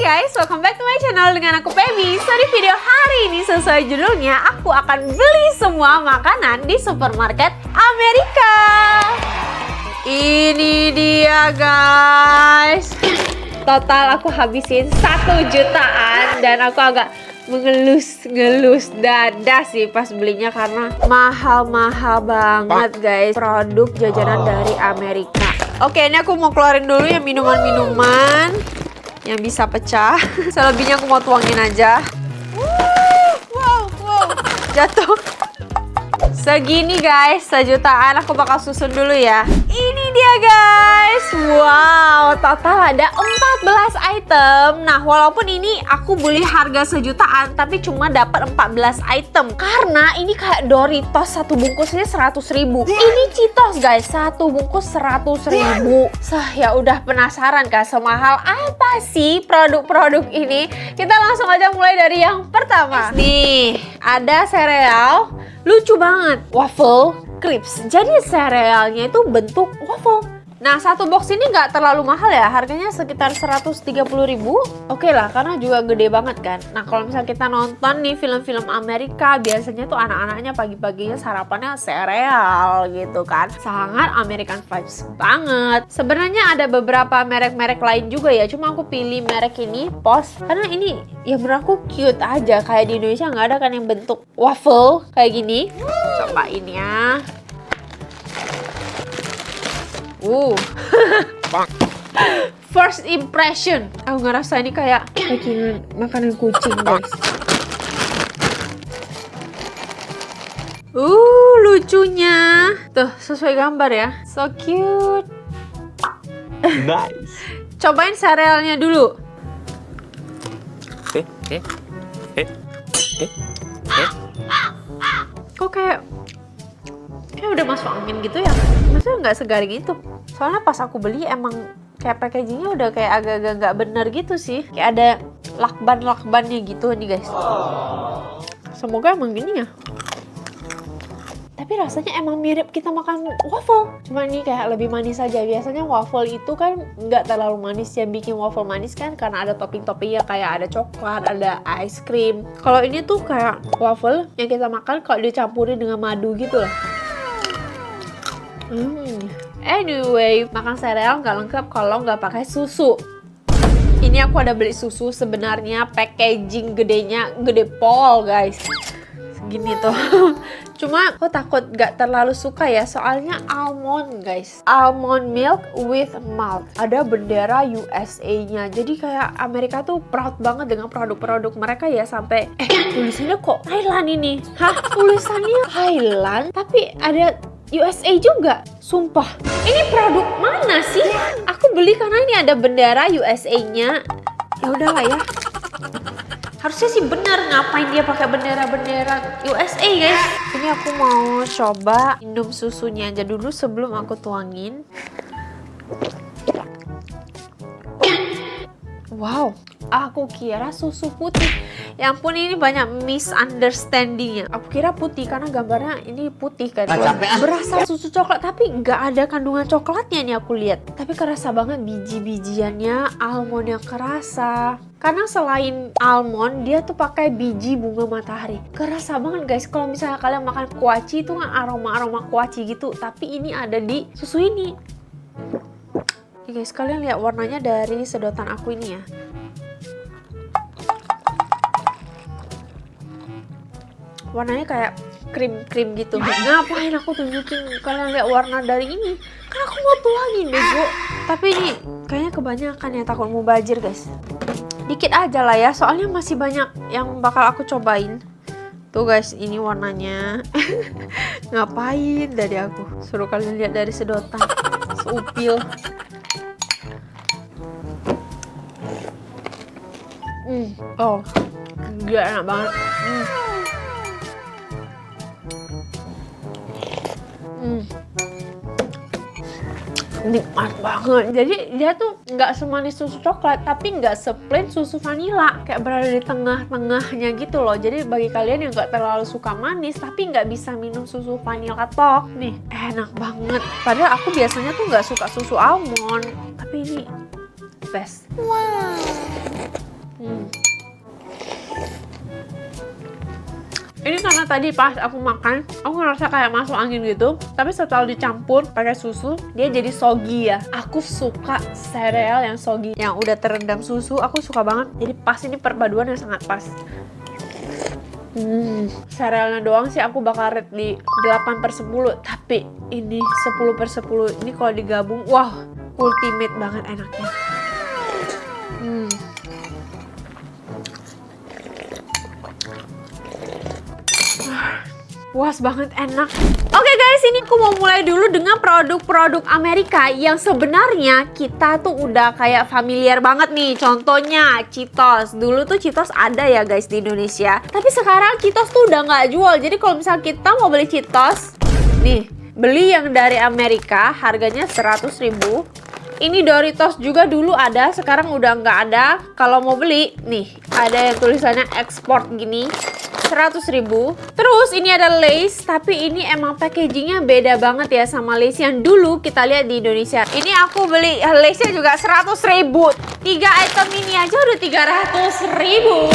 guys, welcome back to my channel dengan aku Feby. So di video hari ini sesuai judulnya, aku akan beli semua makanan di supermarket Amerika. Ini dia guys. Total aku habisin 1 jutaan dan aku agak mengelus dada sih pas belinya karena mahal-mahal banget guys produk jajanan dari Amerika. Oke, ini aku mau keluarin dulu yang minuman-minuman yang bisa pecah. Selebihnya aku mau tuangin aja. Wow, jatuh. Segini guys, 1 jutaan. Aku bakal susun dulu ya. Ini dia guys. Wow, total ada 14 item. Nah, walaupun ini aku beli harga 1 jutaan, tapi cuma dapat 14 item. Karena ini kayak Doritos, 1 bungkusnya 100.000. Ini Cheetos guys, 1 bungkus 100.000. Ya udah penasaran kan semahal apa sih produk-produk ini? Kita langsung aja mulai dari yang pertama. Nih, ada sereal. Lucu banget, waffle crisps. Jadi serealnya itu bentuk waffle. Nah, 1 box ini nggak terlalu mahal ya, harganya sekitar 130.000. Oke lah, karena juga gede banget kan. Nah, kalau misalnya kita nonton nih film-film Amerika, biasanya tuh anak-anaknya pagi-paginya sarapannya sereal gitu kan. Sangat American vibes banget. Sebenarnya ada beberapa merek-merek lain juga ya, cuma aku pilih merek ini, Post. Karena ini ya menurut aku cute aja, kayak di Indonesia nggak ada kan yang bentuk waffle kayak gini. Cobain ya. First impression, aku ngerasa ini kayak makanan kucing guys. Lucunya tuh sesuai gambar ya, so cute. Nice. Cobain serealnya dulu. Kok kayak udah masuk angin gitu ya? Maksudnya nggak segaring itu. Soalnya pas aku beli emang kayak packagingnya udah kayak agak-agak nggak bener gitu sih. Kayak ada lakban-lakbannya gitu nih guys. Semoga emang gini ya. Tapi rasanya emang mirip kita makan waffle. Cuma ini kayak lebih manis aja. Biasanya waffle itu kan nggak terlalu manis. Yang bikin waffle manis kan karena ada topping-toppingnya kayak ada coklat, ada ice cream. Kalau ini tuh kayak waffle yang kita makan kalau dicampurin dengan madu gitu loh. Anyway, makan sereal nggak lengkap kalau nggak pakai susu. Ini aku ada beli susu, sebenarnya packaging gedenya gede pol guys. Segini tuh. Cuma aku takut nggak terlalu suka ya, soalnya almond guys. Almond milk with malt. Ada bendera USA-nya. Jadi kayak Amerika tuh proud banget dengan produk-produk mereka ya, sampai tulisannya kok Thailand ini. Hah? Tulisannya Thailand tapi ada USA juga, sumpah. Ini produk mana sih? Aku beli karena ini ada bendera USA-nya. Ya udahlah ya. Harusnya sih bener, ngapain dia pakai bendera-bendera USA guys? Ini aku mau coba minum susunya aja dulu sebelum aku tuangin. Wow, aku kira susu putih. Ya ampun, ini banyak misunderstandingnya. Aku kira putih karena gambarnya ini putih kan. Berasa susu coklat tapi nggak ada kandungan coklatnya nih aku lihat. Tapi kerasa banget biji-bijiannya, almondnya kerasa. Karena selain almond, dia tuh pakai biji bunga matahari. Kerasa banget guys, kalau misalnya kalian makan kuaci itu kan aroma-aroma kuaci gitu. Tapi ini ada di susu ini. Nih guys, kalian lihat warnanya dari sedotan aku ini ya. Warnanya kayak krim-krim gitu. Ngapain aku tunjukin kalian lihat warna dari ini? Kan aku mau tuangin bego. Tapi ini kayaknya kebanyakan ya, takut mau bajir guys. Dikit aja lah ya, soalnya masih banyak yang bakal aku cobain. Tuh guys, ini warnanya. Ngapain dari aku? Suruh kalian lihat dari sedotan. Seupil. Oh, gila enak banget. Nikmat banget. Jadi dia tuh nggak semanis susu coklat, tapi nggak seplain susu vanila. Kayak berada di tengah-tengahnya gitu loh. Jadi bagi kalian yang nggak terlalu suka manis, tapi nggak bisa minum susu vanila tok, nih enak banget. Padahal aku biasanya tuh nggak suka susu almond, tapi ini best. Wow. Ini karena tadi pas aku makan, aku ngerasa kayak masuk angin gitu. Tapi setelah dicampur pakai susu, dia jadi soggy ya. Aku suka sereal yang soggy, yang udah terendam susu. Aku suka banget. Jadi pas, ini perpaduan yang sangat pas. Serealnya doang sih aku bakal rate di 8/10. Tapi ini 10/10. Ini kalau digabung, wah, ultimate banget enaknya. Puas banget, enak. Oke guys, ini aku mau mulai dulu dengan produk-produk Amerika yang sebenarnya kita tuh udah kayak familiar banget nih. Contohnya Cheetos. Dulu tuh Cheetos ada ya guys di Indonesia. Tapi sekarang Cheetos tuh udah nggak jual. Jadi kalau misalnya kita mau beli Cheetos, nih, beli yang dari Amerika, harganya 100.000. Ini Doritos juga dulu ada, sekarang udah nggak ada. Kalau mau beli, nih, ada yang tulisannya ekspor gini. 100.000. Terus ini ada Lay's, tapi ini emang packagingnya beda banget ya sama Lay's yang dulu kita lihat di Indonesia. Ini aku beli Lay's-nya juga 100.000. 3 item ini aja udah 300.000.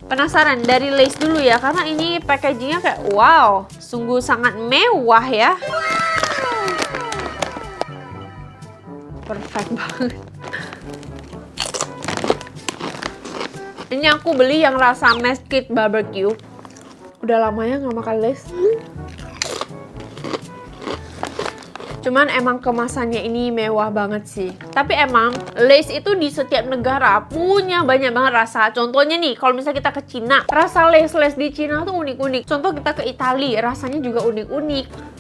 Penasaran dari Lay's dulu ya, karena ini packagingnya kayak wow, sungguh sangat mewah ya. Perfect banget. Ini aku beli yang rasa mesquite barbecue. Udah lama ya nggak makan Lay's. Cuman emang kemasannya ini mewah banget sih. Tapi emang Lay's itu di setiap negara punya banyak banget rasa. Contohnya nih, kalau misalnya kita ke Cina, rasa Lay's di Cina tuh unik-unik. Contoh kita ke Italia, rasanya juga unik-unik.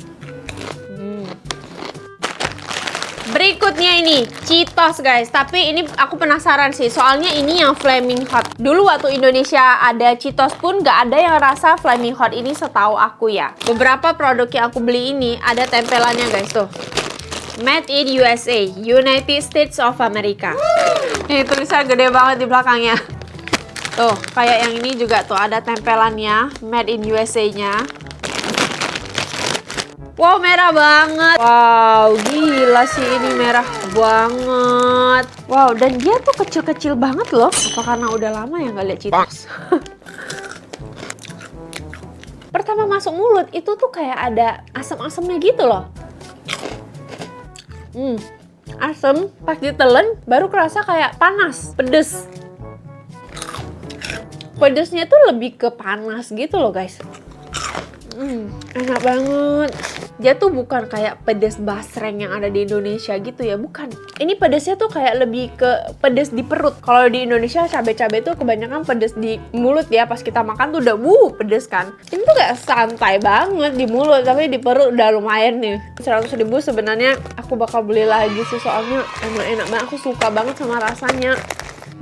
Berikutnya ini Cheetos guys, tapi ini aku penasaran sih, soalnya ini yang flaming hot. Dulu waktu Indonesia ada Cheetos pun gak ada yang rasa flaming hot ini setahu aku ya. Beberapa produk yang aku beli ini ada tempelannya guys tuh. Made in USA, United States of America. Ini tulisan gede banget di belakangnya. Tuh, kayak yang ini juga tuh ada tempelannya, Made in USA-nya. Wow, merah banget. Wow, gila sih ini merah banget. Wow, dan dia tuh kecil-kecil banget loh. Apa karena udah lama ya nggak lihat Cheetos? Pertama masuk mulut itu tuh kayak ada asam-asamnya gitu loh. Asam, pas ditelen baru kerasa kayak panas, pedes. Pedesnya tuh lebih ke panas gitu loh guys. Enak banget. Dia tuh bukan kayak pedas basreng yang ada di Indonesia gitu ya, bukan. Ini pedasnya tuh kayak lebih ke pedas di perut. Kalau di Indonesia cabai-cabai tuh kebanyakan pedas di mulut ya, pas kita makan tuh udah pedes kan. Ini tuh kayak santai banget di mulut, tapi di perut udah lumayan nih. 100.000 sebenarnya aku bakal beli lagi sih, soalnya emang enak banget. Aku suka banget sama rasanya.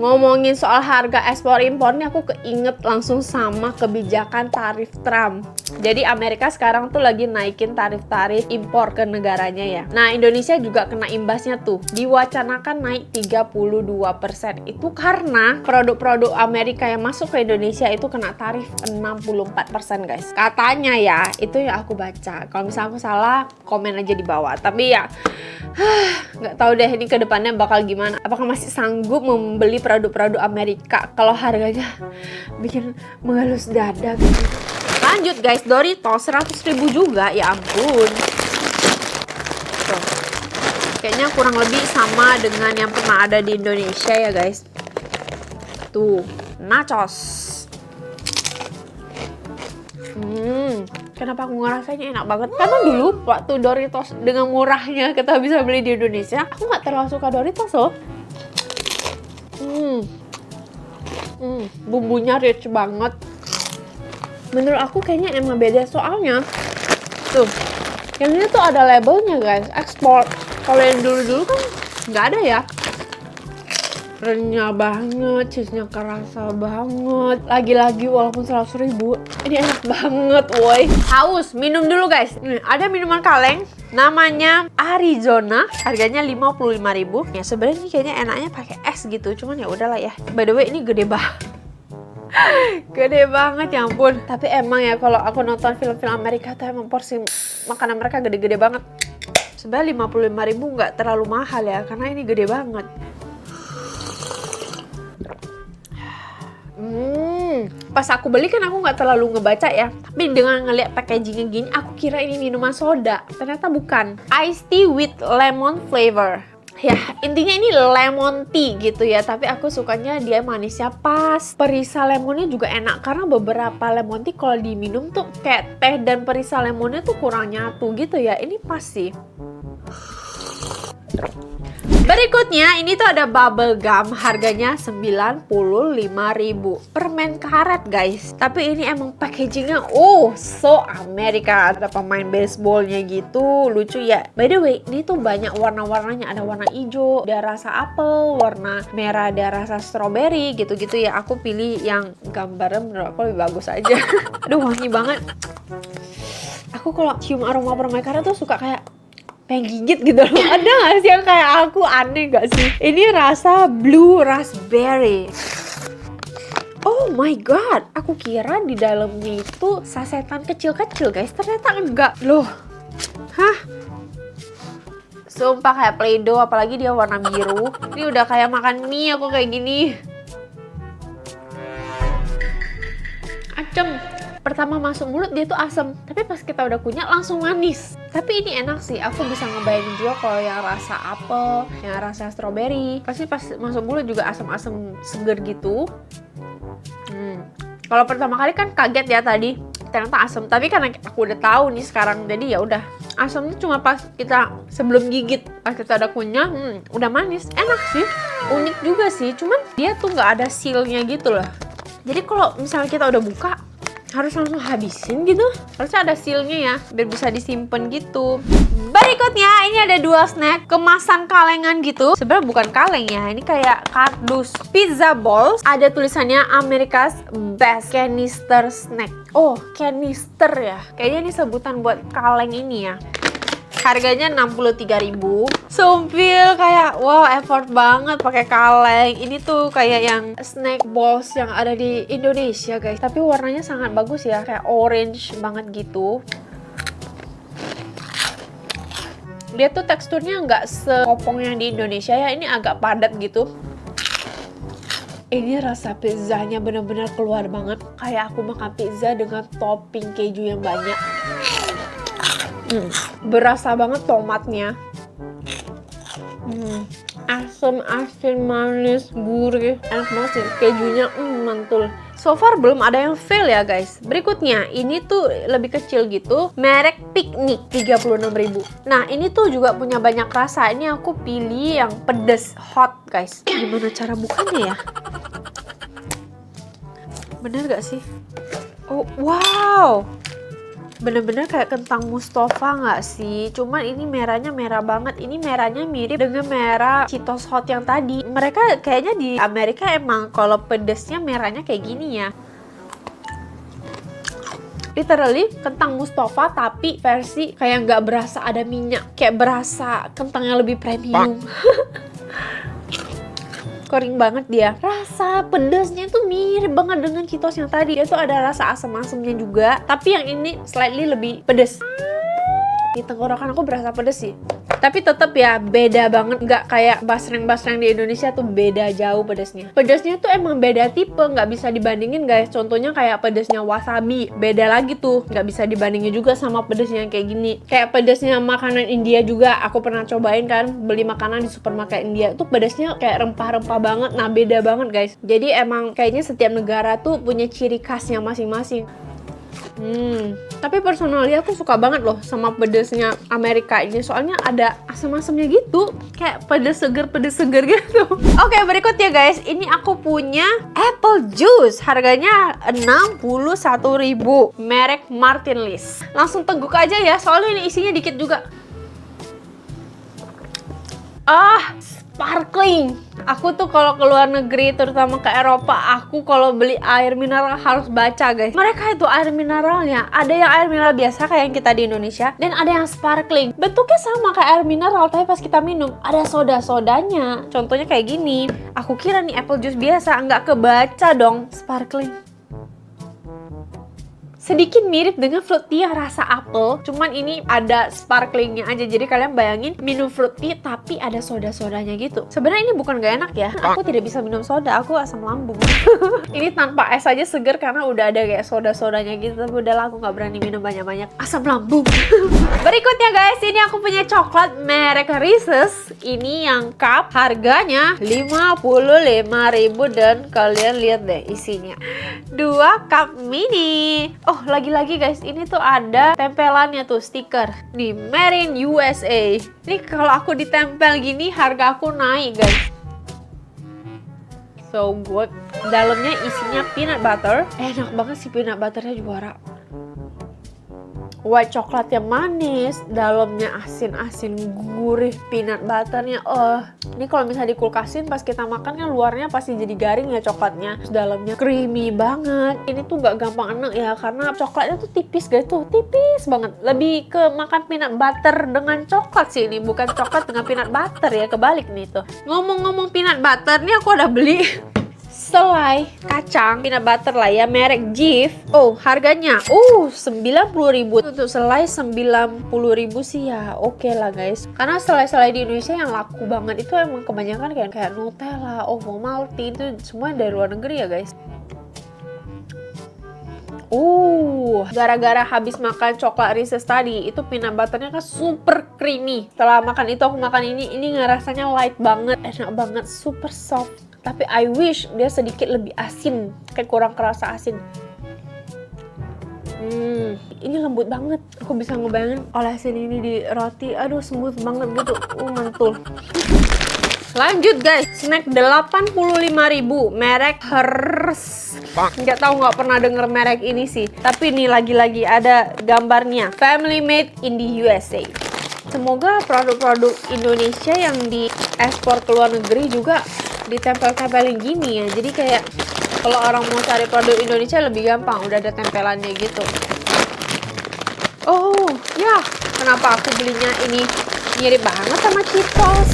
Ngomongin soal harga ekspor impornya, aku keinget langsung sama kebijakan tarif Trump. Jadi Amerika sekarang tuh lagi naikin tarif-tarif impor ke negaranya ya. Nah, Indonesia juga kena imbasnya tuh. Diwacanakan naik 32%. Itu karena produk-produk Amerika yang masuk ke Indonesia itu kena tarif 64% guys. Katanya ya, itu yang aku baca. Kalau misalnya aku salah, komen aja di bawah. Tapi ya, nggak tahu deh ini ke depannya bakal gimana. Apakah masih sanggup membeli produk-produk Amerika kalau harganya bikin mengelus dada gitu. Lanjut guys, Doritos 100.000 juga, ya ampun. Tuh. Kayaknya kurang lebih sama dengan yang pernah ada di Indonesia ya guys. Tuh, nachos. Kenapa aku ngerasanya enak banget? Karena dulu waktu Doritos dengan murahnya kita bisa beli di Indonesia, aku nggak terlalu suka Doritos loh. Bumbunya rich banget. Menurut aku kayaknya emang beda, soalnya tuh, yang ini tuh ada labelnya guys, ekspor. Kalau yang dulu-dulu kan nggak ada ya. Renyah banget, cheese-nya kerasa banget. Lagi-lagi walaupun 100.000, ini enak banget woi. Haus, minum dulu guys. Nih, ada minuman kaleng namanya Arizona, harganya 55.000. Ya sebenarnya kayaknya enaknya pakai es gitu, cuman ya udahlah ya. By the way, ini gede banget. Gede banget ya ampun. Tapi emang ya kalau aku nonton film-film Amerika tuh emang porsi makanan mereka gede-gede banget. Sebenarnya 55.000 nggak terlalu mahal ya, karena ini gede banget. Pas Pas aku beli kan aku nggak terlalu ngebaca ya, tapi dengan ngeliat packagingnya gini, aku kira ini minuman soda. Ternyata bukan. Iced tea with lemon flavor. Ya, intinya ini lemon tea gitu ya, tapi aku sukanya dia manisnya pas. Perisa lemonnya juga enak, karena beberapa lemon tea kalau diminum tuh kayak teh dan perisa lemonnya tuh kurang nyatu gitu ya. Ini pas sih. Berikutnya ini tuh ada bubble gum, harganya 95.000. Permen karet guys, tapi ini emang packagingnya so Amerika. Ada pemain baseballnya gitu, lucu ya. By the way, ini tuh banyak warna-warnanya. Ada warna hijau, ada rasa apel, warna merah, ada rasa strawberry gitu-gitu ya. Aku pilih yang gambarnya menurut aku lebih bagus aja. Aduh, wangi banget. Aku kalau cium aroma permen karet tuh suka kayak pengen gigit gitu loh. Ada gak sih yang kayak aku? Aneh gak sih? Ini rasa blue raspberry. Oh my god, aku kira di dalamnya itu sasetan kecil-kecil guys, ternyata enggak loh. Hah? Sumpah kayak Play-Doh, apalagi dia warna biru. Ini udah kayak makan mie aku kayak gini. Acem. Pertama masuk mulut dia tuh asem, tapi pas kita udah kunyah langsung manis. Tapi ini enak sih, aku bisa ngebayangin juga kalau yang rasa apel, yang rasa strawberry, pasti pas masuk mulut juga asem-asem seger gitu. Kalau pertama kali kan kaget ya tadi, ternyata asem. Tapi karena aku udah tahu nih sekarang, jadi ya udah. Asemnya cuma pas kita sebelum gigit, pas kita udah kunyah, udah manis. Enak sih, unik juga sih. Cuman dia tuh nggak ada sealnya gitu loh. Jadi kalau misalnya kita udah buka, harus langsung habisin gitu. Harusnya ada sealnya ya, biar bisa disimpan gitu. Berikutnya ini ada 2 snack kemasan kalengan gitu. Sebenarnya bukan kaleng ya, ini kayak kardus. Pizza balls, ada tulisannya America's Best Canister Snack. Oh, canister ya. Kayaknya ini sebutan buat kaleng ini ya. Harganya 63.000. Sumpil kayak wow, effort banget pakai kaleng. Ini tuh kayak yang snack balls yang ada di Indonesia guys, tapi warnanya sangat bagus ya, kayak orange banget gitu. Dia tuh teksturnya nggak sekopong yang di Indonesia ya, ini agak padat gitu. Ini rasa pizzanya bener-bener keluar banget, kayak aku makan pizza dengan topping keju yang banyak. Berasa banget tomatnya. Asam, asin, manis, gurih, enak banget sih. Kejunya mantul. So far belum ada yang fail ya guys. Berikutnya ini tuh lebih kecil gitu, merek Picnic, 36.000. Nah ini tuh juga punya banyak rasa. Ini aku pilih yang pedes hot guys. Gimana cara bukanya ya? Bener gak sih? Oh wow, bener-bener kayak kentang Mustafa nggak sih? Cuman ini merahnya merah banget. Ini merahnya mirip dengan merah Cheetos Hot yang tadi. Mereka kayaknya di Amerika emang kalau pedesnya merahnya kayak gini ya. Literally kentang Mustafa tapi versi kayak nggak berasa ada minyak. Kayak berasa kentang yang lebih premium. Kering banget dia. Rasa pedasnya tuh mirip banget dengan Cheetos yang tadi. Dia tuh ada rasa asam-asamnya juga, tapi yang ini slightly lebih pedes. Di tenggorokan aku berasa pedes sih. Tapi tetap ya beda banget, nggak kayak basreng-basreng di Indonesia tuh beda jauh pedesnya. Pedesnya tuh emang beda tipe, nggak bisa dibandingin guys. Contohnya kayak pedesnya wasabi, beda lagi tuh, nggak bisa dibandingin juga sama pedesnya yang kayak gini. Kayak pedesnya makanan India juga, aku pernah cobain kan, beli makanan di supermarket India tuh pedesnya kayak rempah-rempah banget. Nah beda banget guys. Jadi emang kayaknya setiap negara tuh punya ciri khasnya masing-masing. Tapi personally aku suka banget loh sama pedesnya Amerika ini, soalnya ada asam-asamnya gitu, kayak pedes seger gitu. Oke, berikutnya guys, ini aku punya apple juice, harganya 61.000, merek Martinlis. Langsung teguk aja ya, soalnya ini isinya dikit juga. Sparkling. Aku tuh kalau ke luar negeri, terutama ke Eropa, aku kalau beli air mineral harus baca guys. Mereka itu air mineralnya, ada yang air mineral biasa kayak yang kita di Indonesia, dan ada yang sparkling. Bentuknya sama kayak air mineral, tapi pas kita minum ada soda-sodanya. Contohnya kayak gini. Aku kira nih apple juice biasa, nggak kebaca dong sparkling. sedikit mirip dengan fruit tea yang rasa apel, cuman ini ada sparklingnya aja. Jadi kalian bayangin minum fruit tea tapi ada soda-sodanya gitu. Sebenarnya ini bukan gak enak ya, aku tidak bisa minum soda, aku asam lambung. Ini tanpa es aja seger karena udah ada kayak soda-sodanya gitu. Tapi udahlah, aku nggak berani minum banyak-banyak, asam lambung. Berikutnya guys, ini aku punya coklat merek Reese's. Ini yang cup, harganya 55.000 dan kalian lihat deh isinya. 2 cup mini. Oh, lagi-lagi guys, ini tuh ada tempelannya tuh, stiker. Nih, Made in USA. Ini kalau aku ditempel gini, harga aku naik guys. So good. Dalamnya isinya peanut butter. Enak banget sih peanut butternya, juara. White coklat yang manis, dalamnya asin-asin gurih peanut butternya. Ini kalau misalnya dikulkasin pas kita makan kan luarnya pasti jadi garing ya coklatnya. Terus dalamnya creamy banget. Ini tuh gak gampang enak ya karena coklatnya tuh tipis guys, tuh tipis banget. Lebih ke makan peanut butter dengan coklat sih ini, bukan coklat dengan peanut butter ya, kebalik nih tuh. Ngomong-ngomong peanut butter, nih aku udah beli selai kacang peanut butter lah ya, merek Jif. Oh, harganya 90.000. Untuk selai 90.000 sih ya oke lah guys. Karena selai-selai di Indonesia yang laku banget itu emang kebanyakan kayak Nutella, Ovomaltine, itu semua dari luar negeri ya guys. Gara-gara habis makan coklat Reese's tadi, itu peanut butternya kan super creamy. Setelah makan itu aku makan ini ngerasanya light banget, enak banget, super soft. Tapi I wish dia sedikit lebih asin, kayak kurang kerasa asin. Ini lembut banget. Aku bisa ngebayangin olesin ini di roti. Aduh, smooth banget gitu. Mantul. Lanjut guys, snack 85.000 merek Hershey. Nggak pernah denger merek ini sih. Tapi ini lagi-lagi ada gambarnya. Family made in the USA. Semoga produk-produk Indonesia yang diekspor ke luar negeri juga ditempel-tempelin gini ya. Jadi kayak kalau orang mau cari produk Indonesia lebih gampang, udah ada tempelannya gitu. Oh ya, kenapa aku belinya ini mirip banget sama Cheetos.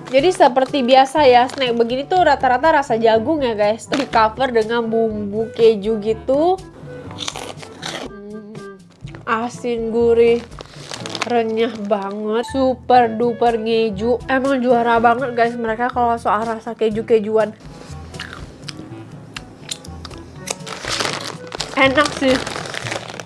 Jadi seperti biasa ya, snack begini tuh rata-rata rasa jagung ya guys. Di cover dengan bumbu keju gitu. Asin, gurih, renyah banget, super duper ngeju. Emang juara banget guys mereka kalau soal rasa keju-kejuan. Enak sih.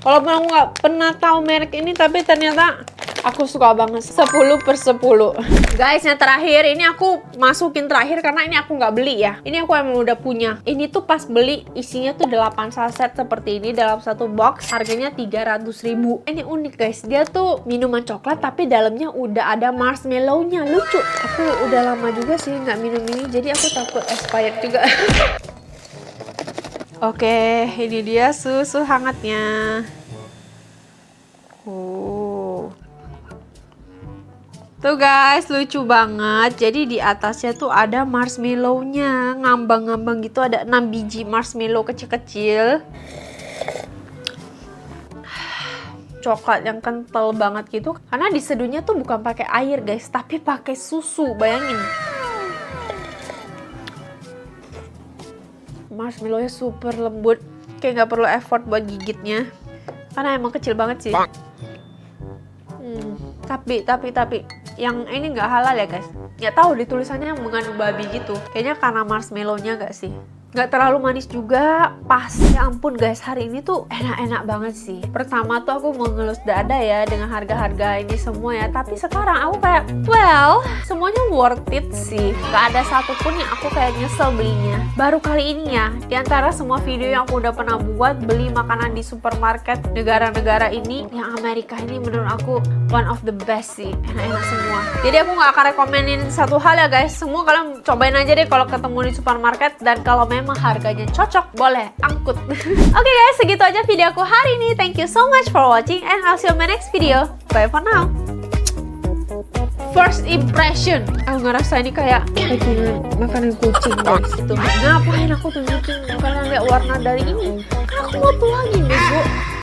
Walaupun aku nggak pernah tahu merek ini, tapi ternyata aku suka banget. 10/10. Guys, yang terakhir ini aku masukin terakhir karena ini aku nggak beli ya. Ini aku emang udah punya. Ini tuh pas beli isinya tuh 8 saset seperti ini dalam satu box. Harganya 300.000. Ini unik guys. Dia tuh minuman coklat tapi dalamnya udah ada marshmallow-nya. Lucu. Aku udah lama juga sih nggak minum ini, jadi aku takut expired juga. Oke, ini dia susu hangatnya. Tuh guys, lucu banget. Jadi di atasnya tuh ada marshmallow-nya, ngambang-ngambang gitu, ada 6 biji marshmallow kecil-kecil. Coklat yang kental banget gitu. Karena diseduhnya tuh bukan pakai air guys, tapi pakai susu. Bayangin. Marshmallow-nya super lembut. Kayak nggak perlu effort buat gigitnya. Karena emang kecil banget sih. Tapi yang ini nggak halal ya guys. Nggak tahu di tulisannya mengandung babi gitu. Kayaknya karena marshmallow-nya nggak sih. Nggak terlalu manis juga, pas. Ya ampun guys, hari ini tuh enak-enak banget sih. Pertama tuh aku mengelus dada ya dengan harga-harga ini semua ya. Tapi sekarang aku kayak, well, semuanya worth it sih. Gak ada satupun yang aku kayak nyesel belinya. Baru kali ini ya, di antara semua video yang aku udah pernah buat beli makanan di supermarket negara-negara ini, yang Amerika ini menurut aku one of the best sih. Enak-enak semua. Jadi aku nggak akan rekomenin satu hal ya guys. Semua kalian cobain aja deh kalau ketemu di supermarket. Dan kalau memang harganya cocok, boleh angkut. Oke guys, segitu aja video aku hari ini. Thank you so much for watching and I'll see you in my next video. Bye for now. First impression, aku ngerasa ini kayak makanan kucing guys. Tuh, ngapain aku tunjukin kalian lihat warna dari ini? Kan aku mau tuh lagi bego.